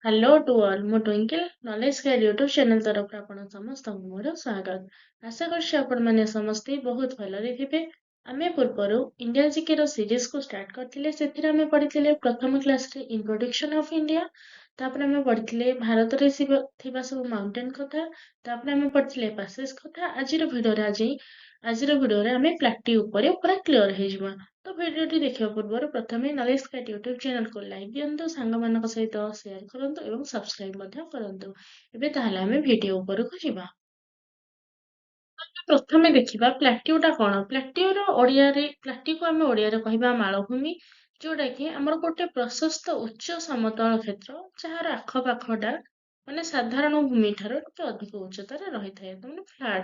Hello two all ମୁଁ twinkle knowledge guide YouTube channel ତରଫରୁ ଆପଣ ସମସ୍ତଙ୍କୁ ମୋର ସ୍ୱାଗତ। ଆଶା କରୁଛି ଆପଣମାନେ ସମସ୍ତେ ବହୁତ ଭଲରେ ଥିବେ। ଆମେ ପୂର୍ବରୁ ଇଣ୍ଡିଆ ଜିକେ ର ସିରିଜକୁ ଷ୍ଟାର୍ଟ କରିଥିଲେ। ସେଥିରେ ଆମେ ପଢିଥିଲେ ପ୍ରଥମ କ୍ଲାସରେ ଇଣ୍ଟ୍ରୋଡକ୍ସନ୍ ଅଫ୍ ଇଣ୍ଡିଆ, ତାପରେ ଆମେ ପଢିଥିଲେ ଭାରତରେ ଥିବା ସବୁ ମାଉଣ୍ଟେନ୍ କଥା, ତାପରେ ଆମେ ପଢିଥିଲେ ପାସେସ୍ କଥା। ଆଜିର ଭିଡିଓରେ ଆମେ ପ୍ଲାଟି ଉପରେ ପୁରା କ୍ଲିୟର ହେଇଯିବା। ତ ଭିଡିଓଟି ଦେଖିବା ପୂର୍ବରୁ ପ୍ରଥମେ ନଲେଜ୍ ଗାଇଡ୍ ୟୁଟ୍ୟୁବ୍ ଚ୍ୟାନେଲକୁ ଲାଇକ୍ ଦିଅନ୍ତୁ, ସାଙ୍ଗମାନଙ୍କ ସହିତ ସେୟାର କରନ୍ତୁ ଏବଂ ସବସ୍କ୍ରାଇବ୍ ମଧ୍ୟ କରନ୍ତୁ। ଏବେ ତାହେଲେ ଆମେ ଭିଡିଓ ଉପରକୁ ଯିବା। ପ୍ରଥମେ ଦେଖିବା ପ୍ଲାଟ୍ୟୁଟା କଣ। ପ୍ଲାଟ୍ୟୁକୁ ଆମେ ଓଡ଼ିଆରେ କହିବା ମାଳଭୂମି, ଯୋଉଟା କି ଆମର ଗୋଟେ ପ୍ରଶସ୍ତ ଉଚ୍ଚ ସମତଳ କ୍ଷେତ୍ର, ଯାହାର ଆଖପାଖଟା ମାନେ ସାଧାରଣ ଭୂମି ଠାରୁ ଟିକେ ଅଧିକ ଉଚ୍ଚତାରେ ରହିଥାଏ। ମାନେ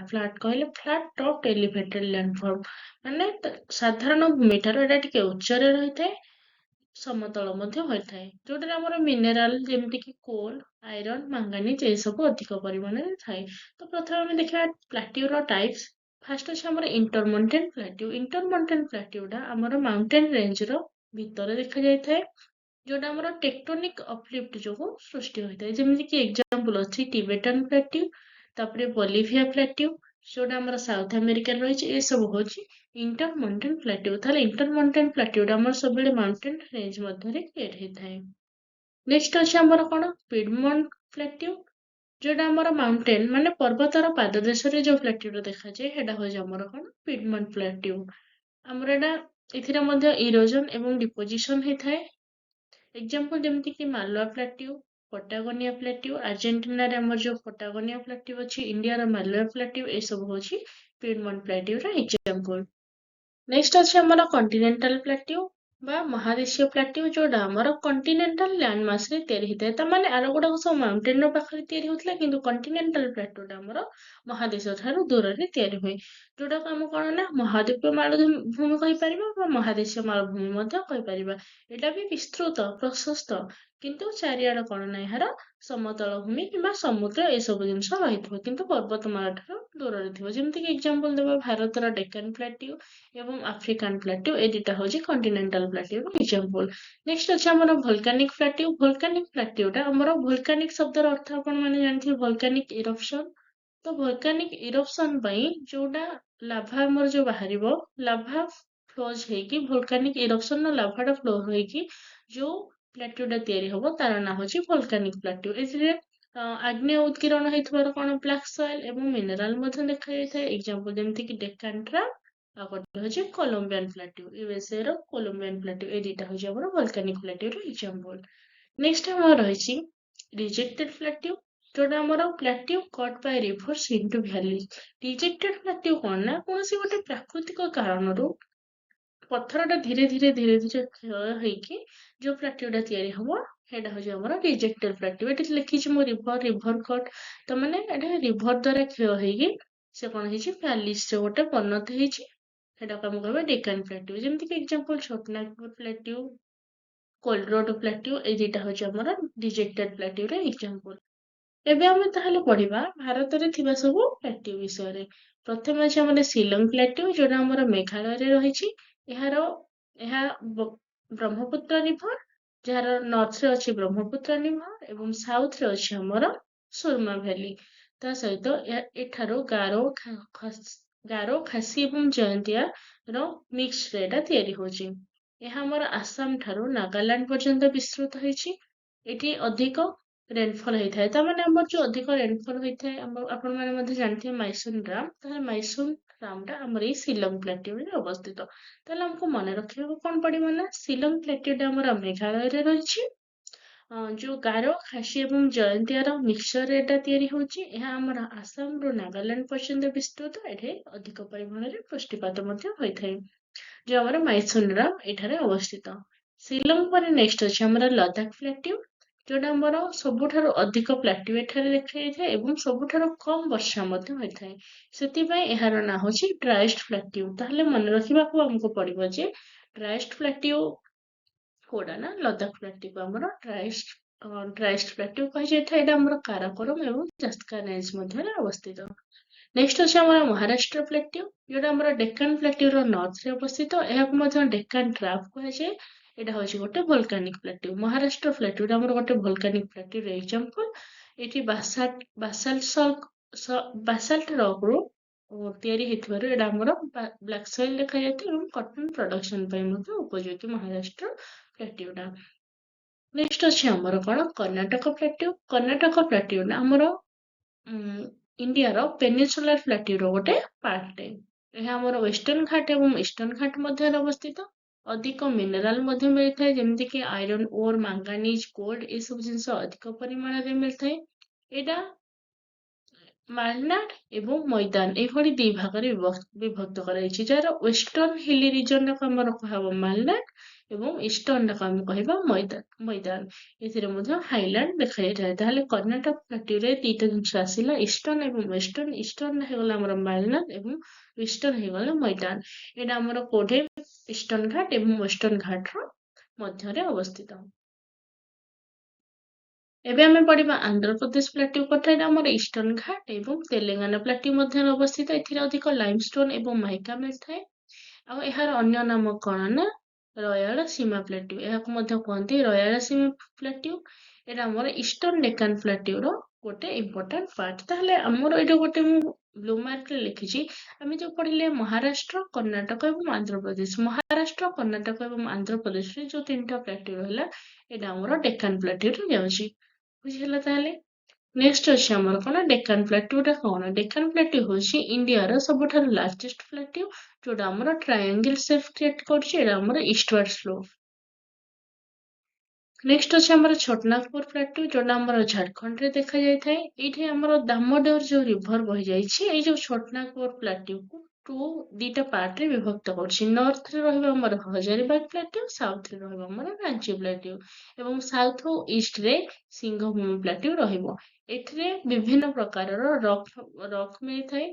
ଫ୍ଲାଟ୍ କହିଲେ ଫ୍ଲାଟ୍ ଟପ୍ ଏଲିଭେଟେଡ୍ ଲ୍ୟାଣ୍ଡଫର୍ମ, ମାନେ ସାଧାରଣ ଭୂମି ଠାରୁ ଏଇଟା ଟିକେ ଉଚ୍ଚରେ ରହିଥାଏ, ସମତଳ ମଧ୍ୟ ହୋଇଥାଏ। ଯୋଉଟାରେ ଆମର ମିନେରାଲ ଯେମିତିକି କୋଲ୍, ଆଇରନ୍, ମାଙ୍ଗାନିଜ୍ ଏସବୁ ଅଧିକ ପରିମାଣରେ ଥାଏ। ତ ପ୍ରଥମେ ଆମେ ଦେଖିବା ପ୍ଲାଟ୍ୟୁର ଟାଇପ୍ସ। ଫାର୍ଷ୍ଟ ଅଛି ଆମର ଇଣ୍ଟରମଣ୍ଟାନ୍ ପ୍ଲାଟ୍ୟୁ। ଇଣ୍ଟରମଣ୍ଟାନ୍ ପ୍ଲାଟ୍ୟୁଟା ଆମର ମାଉଣ୍ଟେନ୍ ରେଞ୍ଜର ଭିତରେ ଦେଖାଯାଇଥାଏ, ଯୋଉଟା ଆମର ଟେକ୍ଟୋନିକ୍ ଅପଲିଫ୍ଟ ଯୋଗୁଁ ସୃଷ୍ଟି ହୋଇଥାଏ। ଯେମିତିକି ଏକ୍ଜାମ୍ପଲ ଅଛି ଟିବେଟାନ୍ ପ୍ଲାଟ୍ୟୁ, ତାପରେ ବଲିଭିଆ ପ୍ଲାଟ୍ୟୁ, ଯୋଉଟା ଆମର ସାଉଥ ଆମେରିକାରେ ରହିଛି। ଏସବୁ ହଉଛି ଇଣ୍ଟରମଣ୍ଟାନ୍ ପ୍ଲାଟ୍ୟୁ। ତାହେଲେ ଇଣ୍ଟରମଣ୍ଟାନ୍ ପ୍ଲାଟ୍ୟୁଟା ଆମର ସବୁବେଳେ ମାଉଣ୍ଟେନ୍ ରେଞ୍ଜ ମଧ୍ୟରେ କ୍ରିଏଟ୍ ହେଇଥାଏ। ନେକ୍ସଟ ଅଛି ଆମର କଣ ପିଡମଣ୍ଟ ପ୍ଲାଟ୍ୟୁ, ଯୋଉଟା ଆମର ମାଉଣ୍ଟେନ୍ ମାନେ ପର୍ବତର ପାଦଦେଶରେ ଯୋଉ ପ୍ଲାଟ୍ୟୁଟା ଦେଖାଯାଏ, ସେଟା ହଉଛି ଆମର କଣ ପିଡମଣ୍ଟ ପ୍ଲାଟ୍ୟୁ। ଆମର ଏଥିରେ ମଧ୍ୟ ଇରୋଜନ ଏବଂ ଡିପୋଜିସନ ହେଇଥାଏ। ଏକ୍ଜାମ୍ପଲ ଯେମିତିକି ମାଲୱା ପ୍ଲାଟ୍ୟୁ, ପଟାଗୋନିଆ ପ୍ଲାଟ୍ୟୁ। ଆର୍ଜେଣ୍ଟିନାରେ ଆମର ଯୋଉ ପଟାଗୋନିଆ ପ୍ଲାଟ୍ୟୁ ଅଛି, ଇଣ୍ଡିଆର ମାଲୱା ପ୍ଲାଟ୍ୟୁ, ଏସବୁ ହଉଛି ପିଡମଣ୍ଟ ପ୍ଲାଟ୍ୟୁର ଏକ୍ଜାମ୍ପଲ। ନେକ୍ସଟ ଅଛି ଆମର କଣ୍ଟିନେଣ୍ଟାଲ ପ୍ଲାଟ୍ୟୁ ବା ମହାଦେଶୀୟ ପ୍ଲାଟ୍ୟୁ, ଯୋଉଟା ଆମର କଣ୍ଟିନେଣ୍ଟାଲ ଲ୍ୟାଣ୍ଡ ମାସରେ ତିଆରି ହେଇଥାଏ। ତାମାନେ ଆର ଗୁଡାକ ସବୁ ମାଉଣ୍ଟେନର ପାଖରେ ତିଆରି ହଉଥିଲା, କିନ୍ତୁ କଣ୍ଟିନେଣ୍ଟାଲ ପ୍ଲାଟ୍ୟୁଟା ଆମର ମହାଦେଶ ଠାରୁ ଦୂରରେ ତିଆରି ହୁଏ, ଯୋଉଟାକୁ ଆମେ କଣ ନା ମହାଦ୍ୱୀପୀୟ ମାଳଭୂମି କହିପାରିବା ବା ମହାଦେଶୀୟ ମାଳଭୂମି ମଧ୍ୟ କହିପାରିବା। ଏଇଟା ବି ବିସ୍ତୃତ ପ୍ରଶସ୍ତ, କିନ୍ତୁ ଚାରିଆଡେ କଣ ନା ଏହାର ସମତଳ ଭୂମି କିମ୍ବା ସମୁଦ୍ର ଏସବୁ ଜିନିଷ ରହିଥିବ, କିନ୍ତୁ ପର୍ବତମାଳା ଠାରୁ ଦୂରରେ ଥିବ। ଯେମିତିକି ଏକ୍ଜାମ୍ପଲ ଦେବା ଭାରତର ଡେକାନ୍ ପ୍ଲାଟ୍ୟୁ ଏବଂ ଆଫ୍ରିକାନ୍ ପ୍ଲାଟ୍ୟୁ, ଏ ଦିଟା ହଉଛି କଣ୍ଟିନେଣ୍ଟାଲ ପ୍ଲାଟ୍ୟୁର ଏକ୍ଜାମ୍ପଲ। ନେକ୍ସଟ ଅଛି ଆମର ଭଲକାନିକ ପ୍ଲାଟ୍ୟୁ। ଭଲକାନିକ ପ୍ଲାଟ୍ୟୁଟା ଆମର ଭଲକାନିକ ଶବ୍ଦର ଅର୍ଥ ଆପଣ ମାନେ ଜାଣିଥିବେ, ଭଲକାନିକ ଇରପ୍ସନ। ତ ଭଲକାନିକ ଇରପ୍ସନ ପାଇଁ ଯୋଉଟା ଲାଭା ଆମର ଯୋଉ ବାହାରିବ, ଲାଭା ଫ୍ଲୋଜ ହେଇକି ଭଲକାନିକ ଇରପ୍ସନର ଲାଭାଟା ଫ୍ଲୋ ହେଇକି ଯୋଉ ପ୍ଲାଟ୍ୟୁଟା ତିଆରି ହବ, ତାର ନାଁ ହଉଛି ଭଲକାନିକ ପ୍ଲାଟ୍ୟୁ। ଏଥିରେ ଆଗ୍ନେୟ ଉତ୍କିରଣ ହେଇଥିବାର କଣ ବ୍ଲାକ୍ ସଏଲ ଏବଂ ମିନେରାଲ ମଧ୍ୟ ଦେଖାଯାଇଥାଏ। ଏକ୍ଜାମ୍ପଲ ଯେମିତିକି ଡେକାନ୍ ଟ୍ରାପ୍, ଆଉ ଗୋଟେ ହଉଛି କଲମ୍ବିଆନ୍ ପ୍ଲାଟ୍ୟୁ, ୟୁଏସଏ ର କଲମ୍ବିଆନ୍ ପ୍ଲାଟ୍ୟୁ। ଏ ଦିଟା ହଉଛି ଆମର ଭଲକାନିକ ପ୍ଲାଟ୍ୟୁର ଏକ୍ଜାମ୍ପଲ। ନେକ୍ସଟ ଆମର ରହିଛି ରିଜେକ୍ଟେଡ ପ୍ଲାଟ୍ୟୁ, ଯୋଉଟା ଆମର plateau cut by rivers into valleys. Rejected plateau କଣ ନା କୌଣସି ଗୋଟେ ପ୍ରାକୃତିକ କାରଣରୁ ପଥରଟା ଧୀରେ ଧୀରେ କ୍ଷୟ ହେଇକି ଯୋଉ ପ୍ଲାଟ୍ୟୁଟା ତିଆରି ହବ, ସେଇଟା ହଉଛି ଆମର ରିଜେକ୍ଟେଡ ପ୍ଲାଟ୍ୟୁ। ଏଠି ଲେଖିଛି ମୁଁ ରିଭର କଟ୍, ତ ମାନେ ଏଟା ରିଭର ଦ୍ଵାରା କ୍ଷୟ ହେଇକି ସେ କଣ ହେଇଛି ଭ୍ୟାଲିଜରେ ଗୋଟେ ପରିଣତ ହେଇଛି, ସେଟାକୁ ଆମେ କହିବା ଡେକାନ୍ ପ୍ଲାଟ୍ୟୁ। ଯେମିତିକି ଏକ୍ଜାମ୍ପଲ ଛୋଟନାଗପୁର ପ୍ଲାଟ୍ୟୁ, କୋଲରୋଡ ପ୍ଲାଟ୍ୟୁ, ଏଇ ଦିଟା ହଉଛି ଆମର ରିଜେକ୍ଟେଡ ପ୍ଲାଟ୍ୟୁର ଏକ୍ଜାମ୍ପଲ। ଏବେ ଆମେ ତାହେଲେ ପଢିବା ଭାରତରେ ଥିବା ସବୁ ପ୍ଲାଟ୍ୟୁ ବିଷୟରେ। ପ୍ରଥମେ ଅଛି ଆମର ଶିଲଂ ପ୍ଲାଟ୍ୟୁ, ଯୋଉଟା ଆମର ମେଘାଳୟରେ ରହିଛି। ଏହା ବ୍ରହ୍ମପୁତ୍ର ରିଭର, ଯାହାର ନର୍ଥରେ ଅଛି ବ୍ରହ୍ମପୁତ୍ର ରିଭର ଏବଂ ସାଉଥରେ ଅଛି ଆମର ସୁରମା ଭ୍ୟାଲି। ତା ସହିତ ଏଠାରୁ ଗାରୋ, ଖାସି ଏବଂ ଜୟନ୍ତିଆ ର ମିକ୍ସରେ ଏଟା ତିଆରି ହଉଛି। ଏହା ଆମର ଆସାମ ଠାରୁ ନାଗାଲାଣ୍ଡ ପର୍ଯ୍ୟନ୍ତ ବିସ୍ତୃତ ହେଇଛି। ଏଠି ଅଧିକ ରେନଫଲ ହେଇଥାଏ। ତାମାନେ ଆମର ଯୋଉ ଅଧିକ ରେନଫଲ ହେଇଥାଏ, ଆପଣ ମାନେ ମଧ୍ୟ ଜାଣିଥିବେ ମାଇସୁନ ଡ୍ୟାମ, ତାହେଲେ ମାଇସୁନ ଡ୍ୟାମଟା ଆମର ଏଇ ଶିଲଂ ପ୍ଲାଟ୍ୟୁରେ ଅବସ୍ଥିତ। ତାହେଲେ ଆମକୁ ମନେ ରଖିବାକୁ କଣ ପଡିବ ନା ଶିଲଂ ପ୍ଲାଟ୍ୟୁଟା ଆମର ମେଘାଳୟରେ ରହିଛି। ଯୋଉ ଗାରୋ, ଖାସି ଏବଂ ଜୟନ୍ତିଆର ମିକ୍ସଚରରେ ଏଟା ତିଆରି ହଉଛି। ଏହା ଆମର ଆସାମରୁ ନାଗାଲାଣ୍ଡ ପର୍ଯ୍ୟନ୍ତ ବିସ୍ତୃତ। ଏଠି ଅଧିକ ପରିମାଣରେ ବୃଷ୍ଟିପାତ ମଧ୍ୟ ହୋଇଥାଏ, ଯୋଉ ଆମର ମାଇସୁନ ଡ୍ୟାମ ଏଠାରେ ଅବସ୍ଥିତ। ଶିଲଂ ପରେ ନେକ୍ସଟ ଅଛି ଆମର ଲଦାଖ ପ୍ଲାଟ୍ୟୁ, ଯୋଉଟା ଆମର ସବୁଠାରୁ ଅଧିକ ପ୍ଲାଟ୍ୟୁ ଏଠାରେ ଦେଖାଯାଇଥାଏ ଏବଂ ସବୁଠାରୁ କମ ବର୍ଷା ମଧ୍ୟ ହୋଇଥାଏ। ସେଥିପାଇଁ ଏହାର ନାଁ ହଉଛି ଡ୍ରାଏଷ୍ଟ ପ୍ଲାଟ୍ୟୁ। ତାହେଲେ ମନେ ରଖିବାକୁ ଆମକୁ ପଡିବ ଯେ ଡ୍ରାଏଷ୍ଟ ପ୍ଲାଟ୍ୟୁ କୋଉଟା ନା ଲଦାଖ ପ୍ଲାଟ୍ୟୁକୁ ଆମର ଡ୍ରାଏଷ୍ଟ ପ୍ଲାଟ୍ୟୁ କୁହାଯାଇଥାଏ। ଏଇଟା ଆମର କାରାକୋରମ ଏବଂ ଜାସ୍କା ରେଞ୍ଜ ମଧ୍ୟରେ ଅବସ୍ଥିତ। ନେକ୍ସଟ ଅଛି ଆମର ମହାରାଷ୍ଟ୍ର ପ୍ଲାଟ୍ୟୁ, ଯୋଉଟା ଆମର ଡେକାନ୍ ପ୍ଲାଟ୍ୟୁର ନର୍ଥରେ ଅବସ୍ଥିତ। ଏହାକୁ ମଧ୍ୟ ଡେକାନ୍ ଟ୍ରାପ୍ କୁହାଯାଏ। এটা হচ্ছে গোटे ভলকানিক প্লাଟ୍यू। ମହାରାଷ୍ଟ୍ର ପ୍ଲାଟ୍ୟୁଟା ଆମର ଗୋଟେ ଭଲକାନିକ ପ୍ଲାଟ୍ୟୁର ଏକ୍ସାମ୍ପଲ। ଏଠି ବାସାଲ୍ଟ ରକରୁ ତିଆରି ହେଇଥିବାରୁ ଏଇଟା ଆମର ବ୍ଲାକ୍ ସଏଲ ଦେଖାଯାଇଥାଏ ଏବଂ କଟନ ପ୍ରଡକ୍ସନ ପାଇଁ ମଧ୍ୟ ଉପଯୋଗୀ ମହାରାଷ୍ଟ୍ର ପ୍ଲାଟ୍ୟୁଟା। ନେକ୍ସଟ ଅଛି ଆମର କଣ କର୍ଣ୍ଣାଟକ ପ୍ଲାଟ୍ୟୁ। କର୍ଣ୍ଣାଟକ ପ୍ଲାଟ୍ୟୁଟା ଆମର ଇଣ୍ଡିଆର ପେନିନସୁଲାର ପ୍ଲାଟ୍ୟୁର ଗୋଟେ ପାର୍ଟଟେ। ଏହା ଆମର ୱେଷ୍ଟର୍ଣ୍ଣ ଘାଟ ଏବଂ ଇଷ୍ଟର୍ଣ୍ଣ ଘାଟ ମଧ୍ୟରେ ଅବସ୍ଥିତ। ଅଧିକ ମିନେରାଲ ମଧ୍ୟ ମିଳିଥାଏ ଯେମିତିକି ଆଇରନ୍ ଓର୍, ମାଙ୍ଗାନିଜ, ଗୋଲ୍ଡ ଏସବୁ ଜିନିଷ ଅଧିକ ପରିମାଣରେ ମିଳିଥାଏ। ଏଇଟା ମାଲନାଡ ଏବଂ ମୈଦାନ ଏଭଳି ଦି ଭାଗରେ ବିଭକ୍ତ କରାଯାଇଛି। ଯାହାର ୱେଷ୍ଟର୍ଣ୍ଣ ହିଲି ରିଜନକୁ ଆମର କୁହାହବ ମାଲନାଡ ଏବଂ ଇଷ୍ଟର୍ଣ୍ଣକୁ ଆମେ କହିବା ମୈଦାନ। ଏଥିରେ ମଧ୍ୟ ହାଇଲାଣ୍ଡ ଦେଖାଯାଇଥାଏ। ତାହେଲେ କର୍ଣ୍ଣାଟକ ପ୍ଲାଟ୍ୟୁରେ ଦିଟା ଜିନିଷ ଆସିଲା, ଇଷ୍ଟର୍ଣ୍ଣ ଏବଂ ୱେଷ୍ଟର୍ଣ୍ଣ। ଇଷ୍ଟର୍ଣ୍ଣ ହେଇଗଲା ଆମର ମାଲନାଡ ଏବଂ ୱେଷ୍ଟର୍ଣ୍ଣ ହେଇଗଲା ମୈଦାନ। ଏଇଟା ଆମର କୋଉଠି ଇଷ୍ଟର୍ଣ୍ଣ ଘାଟ ଏବଂ ୱେଷ୍ଟର୍ଣ୍ଣ ଘାଟର ମଧ୍ୟରେ ଅବସ୍ଥିତ। ଏବେ ଆମେ ପଢିବା ଆନ୍ଧ୍ରପ୍ରଦେଶ ପ୍ଲାଟ୍ୟୁ କଥା। ଏଇଟା ଆମର ଇଷ୍ଟର୍ଣ୍ଣ ଘାଟ ଏବଂ ତେଲେଙ୍ଗାନା ପ୍ଲାଟ୍ୟୁ ମଧ୍ୟରେ ଅବସ୍ଥିତ। ଏଥିରେ ଅଧିକ ଲାଇମଷ୍ଟୋନ ଏବଂ ମାଇକା ମିଳିଥାଏ। ଆଉ ଏହାର ଅନ୍ୟ ନାମ କଣ ନା ରୟାଳସୀମା ପ୍ଲାଟ୍ୟୁ। ଏହାକୁ ମଧ୍ୟ କୁହନ୍ତି ରୟାଳସୀମା ପ୍ଲାଟ୍ୟୁ। ଏଇଟା ଆମର ଇଷ୍ଟର୍ଣ୍ଣ ଡେକାନ ପ୍ଲାଟ୍ୟୁର ଗୋଟେ ଇମ୍ପୋର୍ଟାଣ୍ଟ ପାର୍ଟ। ତାହେଲେ ଆମର ଏଇଟା ଗୋଟେ ମୁଁ ବ୍ଲୁ ମାର୍କରେ ଲେଖିଛି। ଆମେ ଯୋଉ ପଢିଲେ ମହାରାଷ୍ଟ୍ର, କର୍ଣ୍ଣାଟକ ଏବଂ ଆନ୍ଧ୍ରପ୍ରଦେଶ। ମହାରାଷ୍ଟ୍ର, କର୍ଣ୍ଣାଟକ ଏବଂ ଆନ୍ଧ୍ରପ୍ରଦେଶରେ ଯୋଉ ତିନିଟା ପ୍ଲାଟ୍ୟୁ ରହିଲା ଏଇଟା ଆମର ଡେକାନ ପ୍ଲାଟ୍ୟୁରେ ଯାଉଛି। ବୁଝିହେଲା ତାହେଲେ। ନେକ୍ସଟ ଅଛି ଆମର କଣ ଡେକାନ ପ୍ଲାଟ୍ୟୁଟା କଣ? ଡେକାନ ପ୍ଲାଟ୍ୟୁ ହଉଛି ଇଣ୍ଡିଆର ସବୁଠାରୁ ଲାର୍ଜେଷ୍ଟ ପ୍ଲାଟ୍ୟୁ ଯୋଉଟା ଆମର ଟ୍ରାୟାଙ୍ଗେଲ ସେପ୍ କ୍ରିଏଟ କରୁଛି। ଏଇଟା ଆମର ଇଷ୍ଟୱାର୍ଡ ସ୍ଲୋପ। ନେକ୍ସଟ ଅଛି ଆମର ଛୋଟନାଗପୁର ପ୍ଲାଟ୍ୟୁ ଯୋଉଟା ଆମର ଝାଡଖଣ୍ଡରେ ଦେଖାଯାଇଥାଏ। ଏଇଠି ଆମର ଦାମୋଦର ଯୋଉ ରିଭର ବହିଯାଇଛି ଏଇ ଯୋଉ ଛୋଟନାଗପୁର ପ୍ଲାଟ୍ୟୁକୁ ଦିଟା ପାର୍ଟରେ ବିଭକ୍ତ କରୁଛି। ନର୍ଥରେ ରହିବ ଆମର ହଜାରୀବାଗ ପ୍ଲାଟ୍ୟୁ, ସାଉଥରେ ରହିବ ଆମର ରାଞ୍ଚି ପ୍ଲାଟ୍ୟୁ ଏବଂ ସାଉଥ ଓ ଇଷ୍ଟରେ ସିଂହଭୂମି ପ୍ଲାଟ୍ୟୁ ରହିବ। ଏଥିରେ ବିଭିନ୍ନ ପ୍ରକାରର ରକ୍ ମିଳିଥାଏ।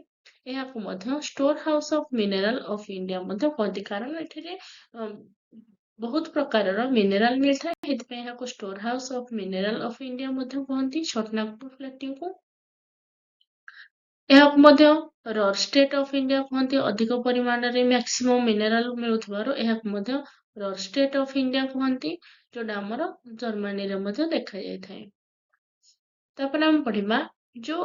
ଏହାକୁ ମଧ୍ୟ store house of mineral of India ମଧ୍ୟ କହନ୍ତି, କାରଣ ଏଥିରେ ବହୁତ ପ୍ରକାରର ମିନେରାଲ ମିଳିଥାଏ। ସେଥିପାଇଁ ଏହାକୁ store house of mineral of India ମଧ୍ୟ କୁହନ୍ତି ଛୋଟନାଗପୁର ପ୍ଲାଟ୍ୟୁକୁ। ଏହାକୁ ମଧ୍ୟ ରର୍ ଷ୍ଟେଟ୍ ଅଫ ଇଣ୍ଡିଆ କୁହନ୍ତି। ଅଧିକ ପରିମାଣରେ ମ୍ୟାକ୍ସିମମ୍ ମିନେରାଲ ମିଳୁଥିବାରୁ ଏହାକୁ ମଧ୍ୟ ରର୍ ଷ୍ଟେଟ୍ ଅଫ ଇଣ୍ଡିଆ କୁହନ୍ତି, ଯୋଉଟା ଆମର ଜର୍ମାନୀରେ ମଧ୍ୟ ଦେଖାଯାଇଥାଏ। ତାପରେ ଆମେ ପଢିବା ଯୋଉ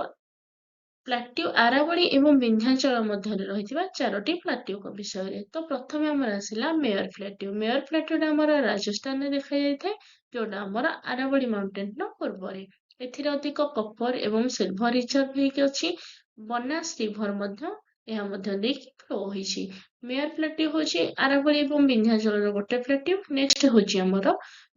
ପ୍ଲାଟ୍ୟୁ ଆରାବଳୀ ଏବଂ ବିନ୍ଧ୍ୟାଞ୍ଚଳ ମଧ୍ୟରେ ରହିଥିବା ଚାରୋଟି ପ୍ଲାଟ୍ୟୁଙ୍କ ବିଷୟରେ। ତ ପ୍ରଥମେ ଆମର ଆସିଲା ମେୟର ପ୍ଲାଟ୍ୟୁ। ମେୟର ପ୍ଲାଟ୍ୟୁଟା ଆମର ରାଜସ୍ଥାନରେ ଦେଖାଯାଇଥାଏ, ଯୋଉଟା ଆମର ଆରାବଳୀ ମାଉଣ୍ଟେନର ପୂର୍ବରେ। ଏଥିରେ ଅଧିକ କପର ଏବଂ ସିଲଭର ରିଜର୍ଭ ହେଇକି ଅଛି। ବନାସ ରିଭର ମଧ୍ୟ ଏହା ମଧ୍ୟ ଦେଇକି ଫ୍ଲୋ ହେଇଛି। ମେୟର ପ୍ଲାଟ୍ୟୁ ହଉଛି ଆରାବଳୀ ଏବଂ ବିନ୍ଧ୍ୟାଞ୍ଚଳର ଗୋଟେ ପ୍ଲାଟ୍ୟୁ। ନେକ୍ସଟ ହଉଛି ଆମର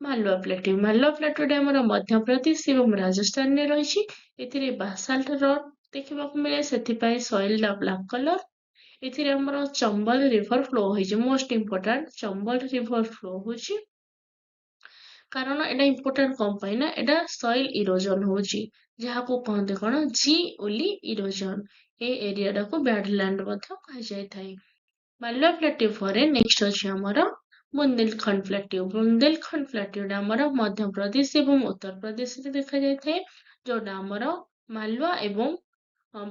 ମାଲୱା ପ୍ଲାଟ୍ୟୁ। ମାଲୱା ପ୍ଲାଟ୍ୟୁଟା ଆମର ମଧ୍ୟପ୍ରଦେଶ ଏବଂ ରାଜସ୍ଥାନରେ ରହିଛି। ଏଥିରେ ବାସାଲ୍ଟ ରକ୍ ଦେଖିବାକୁ ମିଳେ, ସେଥିପାଇଁ ସଏଲଟା ବ୍ଲାକ୍ କଲର। ଏଥିରେ ଆମର ଚମ୍ବଲ ରିଭର ଫ୍ଲୋ ହେଇଛି। Most important Chambal river flow ହଉଛି, କାରଣ ଏଟା ଇମ୍ପୋର୍ଟାଣ୍ଟ କଣ ପାଇଁ ନା ଏଟା ସଏଲ ଇରୋଜନ ହଉଛି, ଯାହାକୁ କହନ୍ତି କଣ ଜି ଓଲି ଇରୋଜନ। ଏ ଏରିଆଟାକୁ ବ୍ୟାଡଲ୍ୟାଣ୍ଡ ମଧ୍ୟ କୁହାଯାଇଥାଏ। ମାଲୱା ପ୍ଲାଟ୍ୟୁ ପରେ ନେକ୍ସଟ ଅଛି ଆମର ବୁନ୍ଦେଲଖଣ୍ଡ ପ୍ଲାଟ୍ୟୁ। ବୁନ୍ଦେଲଖଣ୍ଡ ପ୍ଲାଟ୍ୟୁଟା ଆମର ମଧ୍ୟପ୍ରଦେଶ ଏବଂ ଉତ୍ତରପ୍ରଦେଶରେ ଦେଖାଯାଇଥାଏ, ଯୋଉଟା ଆମର ମାଲୱା ଏବଂ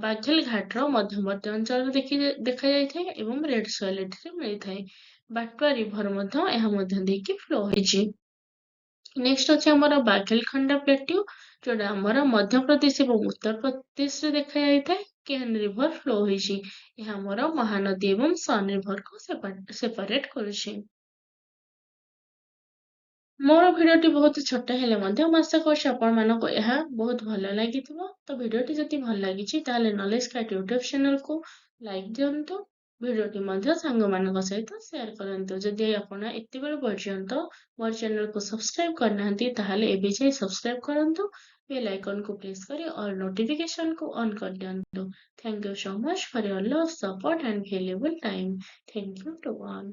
ବାଘେଲ ଘାଟର ମଧ୍ୟବର୍ତ୍ତୀ ଅଞ୍ଚଳରେ ଦେଖାଯାଇଥାଏ ଏବଂ ରେଡ ସଏଲ ଏଥିରେ ମିଳିଥାଏ। ବାଟୁଆ ରିଭର ମଧ୍ୟ ଏହା ମଧ୍ୟ ଦେଇକି ଫ୍ଲୋ ହେଇଛି। ନେକ୍ସଟ ଅଛି ଆମର ବାଘେଲଖଣ୍ଡା ପ୍ଲାଟ୍ୟୁ, ଯୋଉଟା ଆମର ମଧ୍ୟପ୍ରଦେଶ ଏବଂ ଉତ୍ତରପ୍ରଦେଶରେ ଦେଖାଯାଇଥାଏ। କେନ୍ ରିଭର ଫ୍ଲୋ ହେଇଛି। ଏହା ଆମର ମହାନଦୀ ଏବଂ ସନ ରିଭରକୁ ସେପାରେଟ କରୁଛି। ମୋର ଭିଡିଓଟି ବହୁତ ଛୋଟ ହେଲେ ମଧ୍ୟ ମୁଁ ଆଶା କରୁଛି ଆପଣମାନଙ୍କୁ ଏହା ବହୁତ ଭଲ ଲାଗିଥିବ। ତ ଭିଡିଓଟି ଯଦି ଭଲ ଲାଗିଛି ତାହେଲେ ନଲେଜ କ୍ରାଫ୍ଟ ୟୁଟ୍ୟୁବ ଚ୍ୟାନେଲକୁ ଲାଇକ୍ ଦିଅନ୍ତୁ। ଭିଡିଓଟି ମଧ୍ୟ ସାଙ୍ଗମାନଙ୍କ ସହିତ ସେୟାର କରନ୍ତୁ। ଯଦି ଆପଣ ଏତେବେଳ ପର୍ଯ୍ୟନ୍ତ ମୋର ଚ୍ୟାନେଲକୁ ସବସ୍କ୍ରାଇବ କରିନାହାନ୍ତି ତାହେଲେ ଏବେ ଯାଇ ସବସ୍କ୍ରାଇବ କରନ୍ତୁ। ବେଲ୍ ଆଇକନକୁ ପ୍ରେସ୍ କରି ଅଲ୍ ନୋଟିଫିକେସନକୁ ଅନ୍ କରିଦିଅନ୍ତୁ। Thank you so much for your love, support and valuable time. Thank you to all.